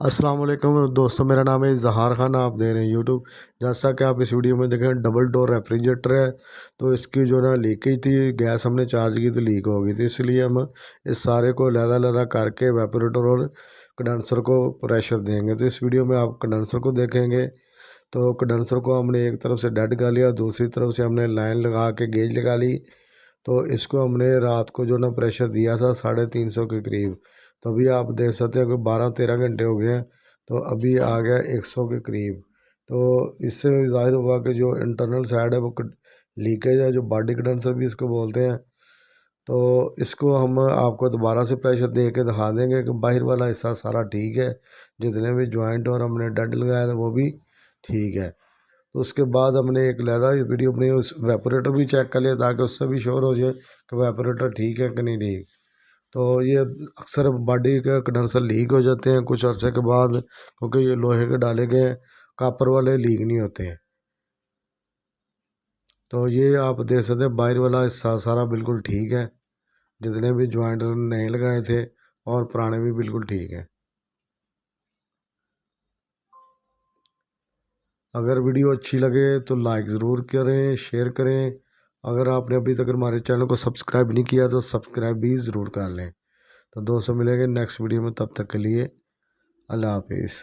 अस्सलाम वालेकुम दोस्तों, मेरा नाम है इज़हार खान। आप दे रहे हैं यूट्यूब। जैसा कि आप इस वीडियो में देखें, डबल डोर रेफ्रिजरेटर है। तो इसकी जो ना लीकेज थी, गैस हमने चार्ज की तो लीक हो गई थी, इसलिए हम इस सारे को अलग-अलग करके एवापोरेटर और कंडेंसर को प्रेशर देंगे। तो इस वीडियो में आप कंडेंसर को देखेंगे। तो कंडेंसर को हमने एक तरफ से डेड कर लिया, दूसरी तरफ से हमने लाइन लगा के गेज लगा ली। तो इसको हमने रात को जो ना प्रेशर दिया था 350 के करीब। तो अभी आप देख सकते हैं कि 12-13 घंटे हो गए हैं, तो अभी आ गया 100 के करीब। तो इससे ज़ाहिर हुआ कि जो इंटरनल साइड है वो लीकेज है, जो बॉडी कंडेंसर भी इसको बोलते हैं। तो इसको हम आपको दोबारा से प्रेशर दे के दिखा देंगे कि बाहर वाला हिस्सा सारा ठीक है, जितने भी जॉइंट और हमने डंड लगाया था वो भी ठीक है। तो उसके बाद हमने एक लहदा वीडियो अपने उस वेपोरेटर भी चेक कर लिया, ताकि उससे भी श्योर हो जाए कि वेपोरेटर ठीक है कि नहीं ठीक। तो ये अक्सर बॉडी के कंडेंसर लीक हो जाते हैं कुछ अर्से के बाद, क्योंकि ये लोहे के डाले गए, कापर वाले लीक नहीं होते हैं। तो ये आप देख सकते हैं बाहर वाला हिस्सा सारा बिल्कुल ठीक है, जितने भी ज्वाइंट नए लगाए थे और पुराने भी बिल्कुल ठीक है। अगर वीडियो अच्छी लगे तो लाइक ज़रूर करें, शेयर करें। अगर आपने अभी तक हमारे चैनल को सब्सक्राइब नहीं किया तो सब्सक्राइब भी ज़रूर कर लें। तो दोस्तों, मिलेंगे नेक्स्ट वीडियो में, तब तक के लिए अल्लाह हाफिज़।